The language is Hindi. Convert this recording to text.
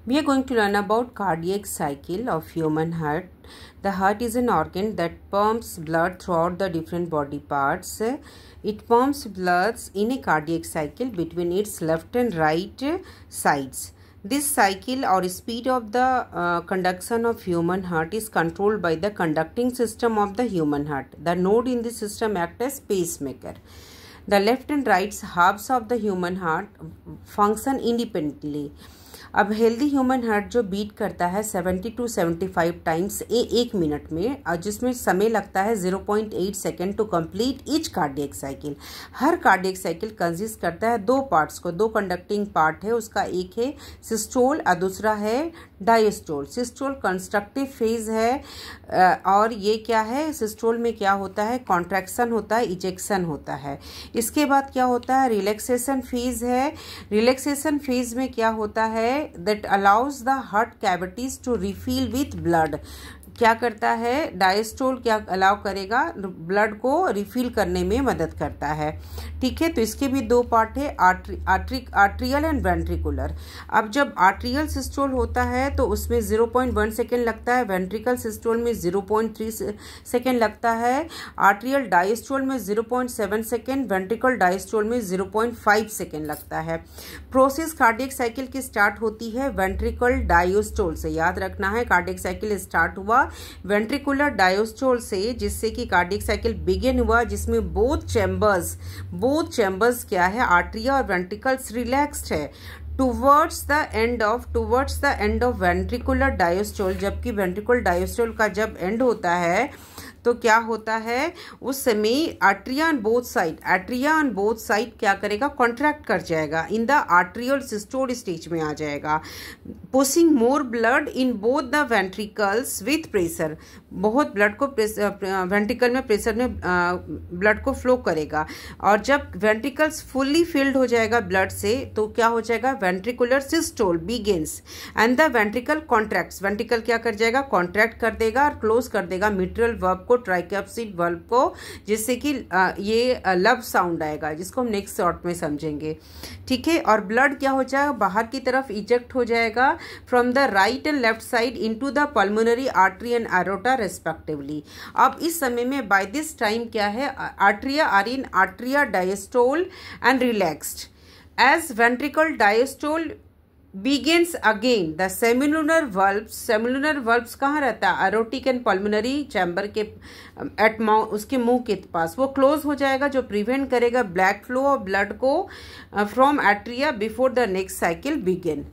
We are going to learn about cardiac cycle of human heart. The heart is an organ that pumps blood throughout the different body parts. It pumps blood in a cardiac cycle between its left and right sides. This cycle or speed of the conduction of human heart is controlled by the conducting system of the human heart. The node in this system act as pacemaker. The left and right halves of the human heart function independently. अब हेल्दी ह्यूमन हार्ट जो बीट करता है 70 to 75 टाइम्स एक मिनट में, और जिसमें समय लगता है 0.8 second to complete each cardiac cycle. हर कार्डियक साइकिल कंसिस्ट करता है दो पार्ट्स को, दो कंडक्टिंग पार्ट है उसका, एक है सिस्टोल और दूसरा है डायस्टोल। सिस्टोल कंस्ट्रक्टिव फेज है और ये क्या है, सिस्टोल में क्या होता है, कॉन्ट्रैक्शन होता है, इजेक्शन होता है। इसके बाद क्या होता है, रिलैक्सेशन फेज है। रिलैक्सेशन फेज में क्या होता है, that allows the heart cavities to refill with blood। क्या करता है, डायस्टोल क्या अलाउ करेगा, ब्लड को रिफिल करने में मदद करता है। ठीक है, तो इसके भी दो पार्ट है, आर्ट्रियल एंड वेंट्रिकुलर। अब जब आर्ट्रियल सिस्टोल होता है तो उसमें 0.1 सेकेंड लगता है, वेंट्रिकल सिस्टोल में 0.3 सेकेंड लगता है, आर्ट्रियल डायस्टोल में 0.7 सेकेंड, वेंट्रिकल डायस्टोल में 0.5 सेकेंड लगता है। प्रोसेस कार्डियक साइकिल की स्टार्ट होती है वेंट्रिकल डायस्टोल से। याद रखना है, कार्डियक साइकिल स्टार्ट हुआ वेंट्रिकुलर डायस्टोल से, जिससे कि कार्डियक साइकिल बिगिन हुआ, जिसमें बोथ चैम्बर्स क्या है, आर्ट्रिया और वेंट्रिकल्स रिलैक्स्ड है towards the end of ventricular diastole. जबकि वेंट्रिकुलर डायस्टोल का जब एंड होता है तो क्या होता है, उस समय आर्ट्रिया ऑन बोथ साइड क्या करेगा, कॉन्ट्रैक्ट कर जाएगा, in the atrial systole stage में आ जाएगा, pushing more blood in both the ventricles with pressure. बहुत ब्लड को वेंट्रिकल में प्रेशर में ब्लड को फ्लो करेगा, और जब वेंट्रिकल्स फुल्ली फिल्ड हो जाएगा ब्लड से तो क्या हो जाएगा, ventricular systole begins and the ventricle contracts. Ventricle क्या कर जाएगा, कॉन्ट्रैक्ट कर देगा और क्लोज कर देगा मिट्रल वर्ब को, ट्राइकैप्सिड वर्ब को, जिससे कि ये लव साउंड आएगा, जिसको हम नेक्स्ट शॉर्ट में समझेंगे। ठीक है, और ब्लड क्या हो जाएगा, बाहर की तरफ इजेक्ट हो जाएगा from the right and left side into the pulmonary artery and aorta respectively. अब इस समय में बाय दिस टाइम क्या है, atria are in atria diastole and relaxed as ventricle diastole begins again the semilunar valves कहाँ रहता है, एरोटिक एंड पल्मोनरी चैम्बर के उसके मुंह के पास, वो क्लोज हो जाएगा, जो प्रिवेंट करेगा ब्लैक फ्लो ऑफ ब्लड को from atria before the next cycle begin.